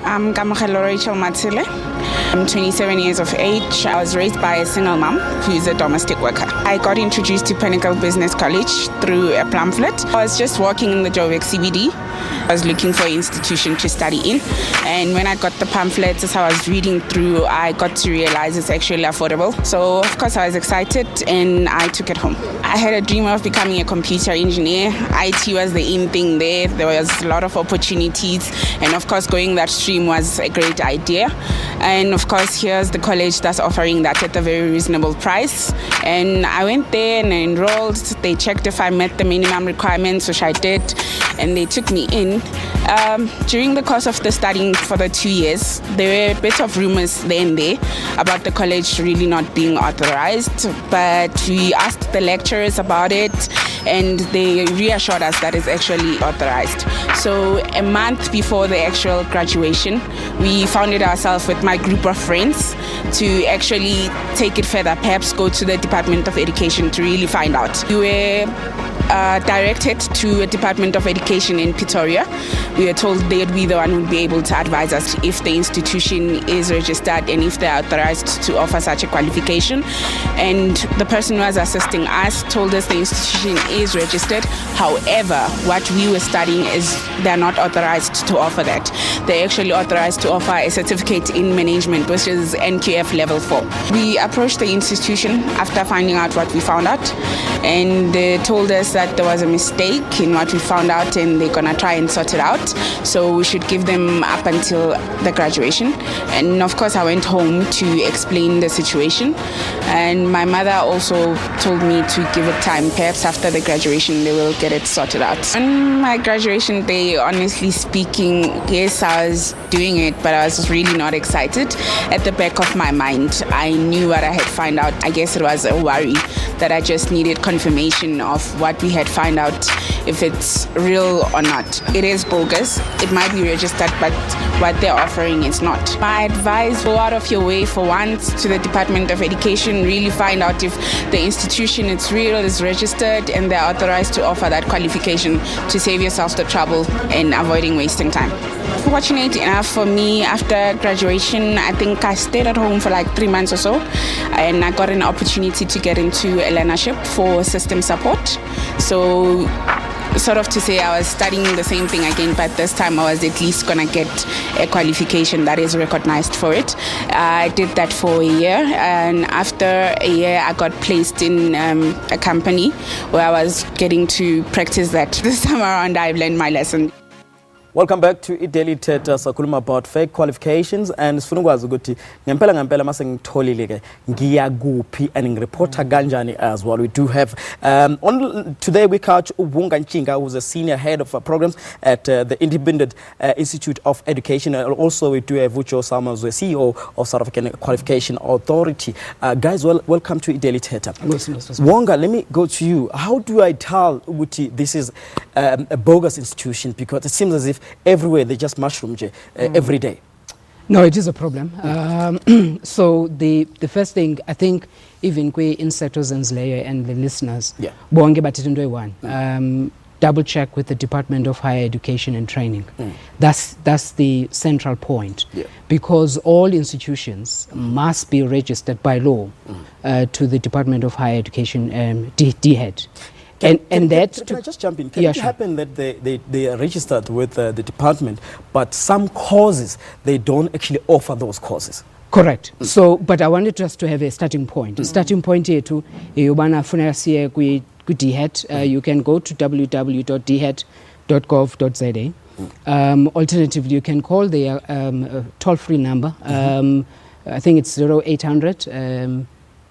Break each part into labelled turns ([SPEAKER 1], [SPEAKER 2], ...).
[SPEAKER 1] I'm Rachel Matsile. I'm 27 years of age. I was raised by a single mom who's a domestic worker. I got introduced to Pinnacle Business College through a pamphlet. I was just walking in the Joburg CBD. I was looking for an institution to study in, and when I got the pamphlets, as I was reading through, I got to realize it's actually affordable. So of course I was excited and I took it home. I had a dream of becoming a computer engineer. IT was the in thing there. There was a lot of opportunities, and of course going that stream was a great idea. And of course here's the college that's offering that at a very reasonable price. And I went there and enrolled. They checked if I met the minimum requirements, which I did, and they took me in. During the course of the studying for the 2 years, there were a bit of rumors then and there about the college really not being authorized, but we asked the lecturers about it and they reassured us that it's actually authorized. So a month before the actual graduation, we found it ourselves with my group of friends to actually take it further, perhaps go to the Department of Education to really find out. We were directed to a Department of Education in Pretoria. We were told they'd be the one who would be able to advise us if the institution is registered and if they're authorized to offer such a qualification. And the person who was assisting us told us the institution is registered. However, what we were studying is they're not authorized to offer that. They're actually authorized to offer a certificate in management, which is NQF level 4. We approached the institution after finding out what we found out, and they told us that there was a mistake in what we found out and they're gonna try and sort it out. So we should give them up until the graduation. And of course I went home to explain the situation, and my mother also told me to give it time. Perhaps after the graduation they will get it sorted out. On my graduation day, honestly speaking, yes, I was doing it, but I was really not excited. At the back of my mind, I knew what I had found out. I guess it was a worry that I just needed confirmation of what we had found out, if it's real or not. It is bogus. It might be registered, but what they're offering is not. My advice, go out of your way for once to the Department of Education, really find out if the institution is real, is registered, and they're authorized to offer that qualification, to save yourself the trouble and avoiding wasting time. Fortunate enough for me, after graduation, I think I stayed at home for like 3 months or so, and I got an opportunity to get into a learnership for system support. So sort of to say I was studying the same thing again, but this time I was at least gonna get a qualification that is recognized for it. I did that for a year, and after a year I got placed in a company where I was getting to practice that. This time around I've learned my lesson.
[SPEAKER 2] Welcome back to iDaily Theatre. Sakhuluma about fake qualifications, and sifuna ukwazi ukuthi ngempela mase ngitholile ke ngiyakuphi and ngireporta kanjani as well. We do have today we catch Wonga Ntshinga, who's a senior head of programs at the Independent Institute of Education, and also we do have Vucho Sama, who's the CEO of South African Qualification Authority. Guys, welcome to iDaily Theatre. Wonga, let me go to you. How do I tell Wuti this is a bogus institution, because it seems as if everywhere they just mushroom every day?
[SPEAKER 3] No, it is a problem. So the first thing, I think, even in Citizens layer and the listeners, double check with the Department of Higher Education and Training. That's the central point, because all institutions must be registered by law to the Department of Higher Education, DHED. Can I just jump in? Can it happen that they are registered with the department, but some courses, they don't actually offer those courses? Correct. So, but I wanted just to have a starting point. Starting point here too, you can go to www.dhed.gov.za. Alternatively, you can call their toll-free number. I think it's 0800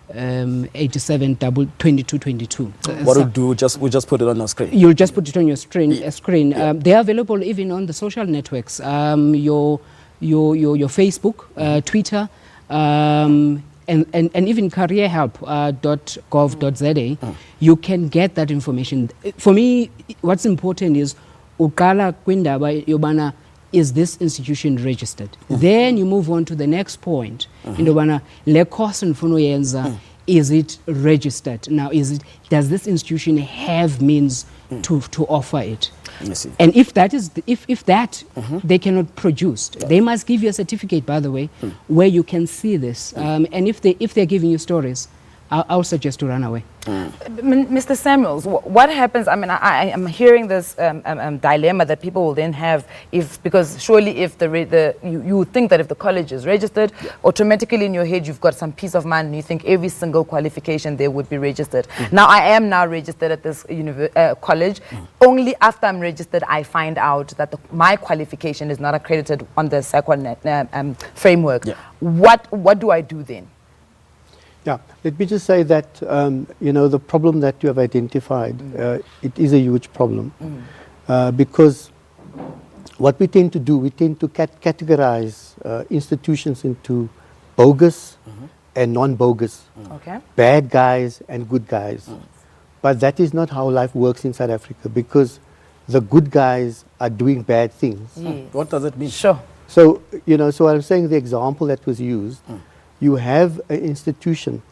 [SPEAKER 3] 87 22 22. What we'll do, we'll just put it on our screen. You'll just put it on your screen. They are available even on the social networks, your Facebook, Twitter, and even careerhelp.gov.za. You can get that information. For me, what's important is ukala kwindaba yobana, is this institution registered? Then you move on to the next point. Is it registered? Now, does this institution have means to offer it?
[SPEAKER 2] I see.
[SPEAKER 3] And if that is if that they cannot produce, they must give you a certificate, by the way, where you can see this. And if they're giving you stories, I'll suggest to run away.
[SPEAKER 4] Mr. Samuels, what happens? I mean, I am hearing this dilemma that people will then have because surely if you would think that if the college is registered, automatically in your head you've got some peace of mind and you think every single qualification there would be registered. Now I am now registered at this college. Only after I'm registered I find out that my qualification is not accredited on the SABC1 framework. What do I do then?
[SPEAKER 5] Yeah, let me just say that, the problem that you have identified, it is a huge problem because what we tend to do, we tend to categorize institutions into bogus and non-bogus, bad guys and good guys. But that is not how life works in South Africa because the good guys are doing bad things.
[SPEAKER 4] Yes.
[SPEAKER 2] What does it mean?
[SPEAKER 4] Sure.
[SPEAKER 5] So, so I'm saying the example that was used, you have an institution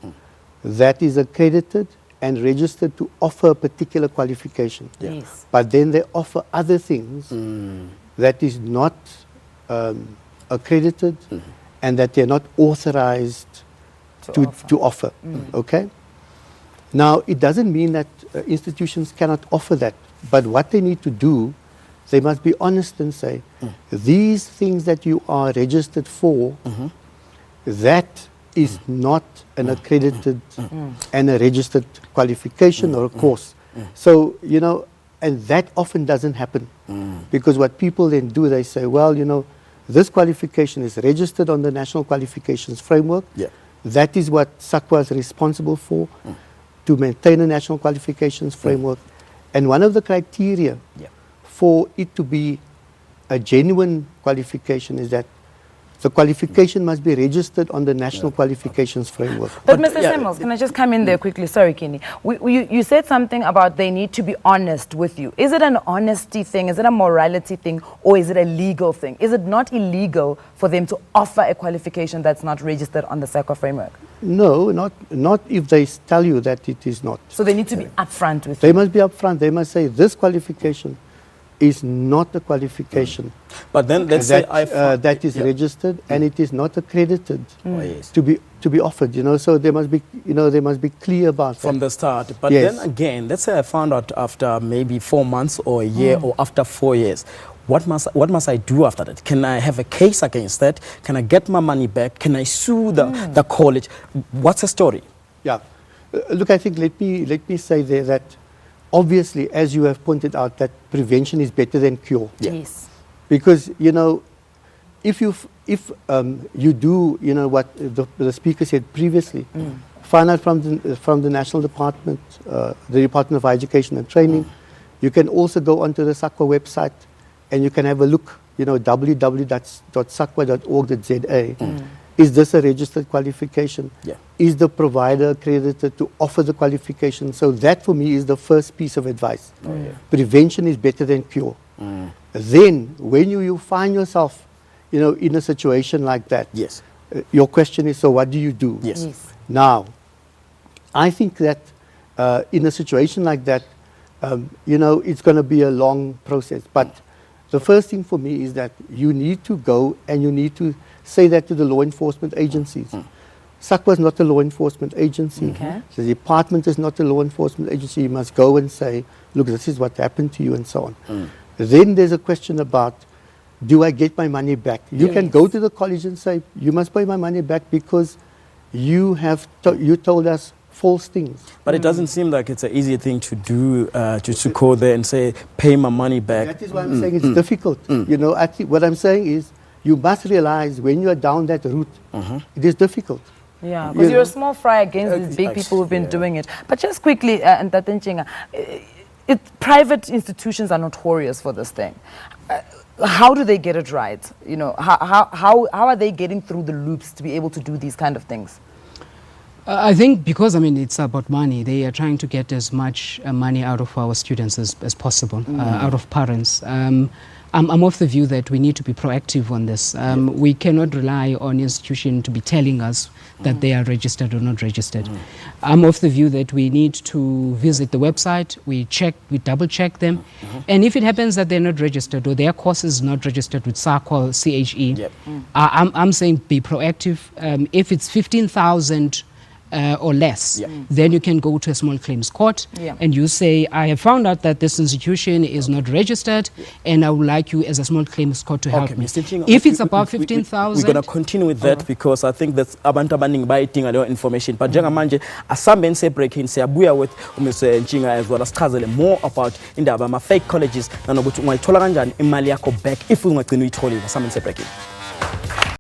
[SPEAKER 5] that is accredited and registered to offer a particular qualification.
[SPEAKER 4] Yes.
[SPEAKER 5] But then they offer other things that is not accredited and that they're not authorized to offer. Okay? Now, it doesn't mean that institutions cannot offer that. But what they need to do, they must be honest and say, these things that you are registered for, that is not an accredited and a registered qualification or a course. So, and that often doesn't happen because what people then do, they say, well, this qualification is registered on the National Qualifications Framework. That is what SABC1 is responsible for, to maintain a National Qualifications Framework. And one of the criteria for it to be a genuine qualification is that the qualification must be registered on the National Qualifications Framework.
[SPEAKER 4] But Mr. Samuels, can I just come in there quickly? Sorry, Kenny. You said something about they need to be honest with you. Is it an honesty thing? Is it a morality thing? Or is it a legal thing? Is it not illegal for them to offer a qualification that's not registered on the SABC1 framework?
[SPEAKER 5] No, not if they tell you that it is not.
[SPEAKER 4] So they need to be upfront with you?
[SPEAKER 5] They must be upfront. They must say this qualification is not a qualification.
[SPEAKER 2] But then let's say
[SPEAKER 5] that is registered and it is not accredited to be offered. So they must be clear about
[SPEAKER 2] from
[SPEAKER 5] that
[SPEAKER 2] the start. But then again, let's say I found out after maybe 4 months or a year or after 4 years. What must I do after that? Can I have a case against that? Can I get my money back? Can I sue the college? What's the story? Yeah,
[SPEAKER 5] look, I think let me say there that obviously, as you have pointed out, that prevention is better than cure.
[SPEAKER 4] Yes.
[SPEAKER 5] Because if you do what the speaker said previously, find out from the National Department, the Department of Higher Education and Training. You can also go onto the SABC1 website and you can have a look. www.sabc1.org.za. Is this a registered qualification? Is the provider accredited to offer the qualification? So that for me is the first piece of advice. Prevention is better than cure. Then when you find yourself in a situation like that, your question is, so what do you do? Now, I think that in a situation like that, it's going to be a long process. But the first thing for me is that you need to go and you need to say that to the law enforcement agencies. SABC1 is not a law enforcement agency. The department is not a law enforcement agency. You must go and say, look, this is what happened to you and so on. Then there's a question about, do I get my money back? You can go to the college and say, you must pay my money back because you told us false things.
[SPEAKER 2] But it doesn't seem like it's an easy thing to do, to go there and say, pay my money back.
[SPEAKER 5] That is why I'm saying it's difficult. I think what I'm saying is, you must realize when you are down that route, it is difficult.
[SPEAKER 4] Yeah, because you're a small fry against these big people who've been doing it. But just quickly, Ntate Ntshinga, private institutions are notorious for this thing. How do they get it right? How are they getting through the loops to be able to do these kind of things?
[SPEAKER 3] I think because, it's about money. They are trying to get as much money out of our students as possible, out of parents. I'm of the view that we need to be proactive on this. We cannot rely on institution to be telling us that they are registered or not registered. I'm of the view that we need to visit the website, we double check them, and if it happens that they're not registered or their course is not registered with SARC or CHE, I'm saying be proactive. If it's 15,000 or less, then you can go to a small claims court and you say, I have found out that this institution is not registered and I would like you as a small claims court to help me. If it's above 15,000...
[SPEAKER 2] We're going to continue with that because I think that's abantu abaningi bayitinga leyo information. But njengamanje asambe nse breaking siyabuya with Mr. Ntshinga as well asichazele more about indaba ama fake colleges nanokuthi ungayithola kanjani imali yakho back if ungagcina uyitholile. Asambe nse breaking.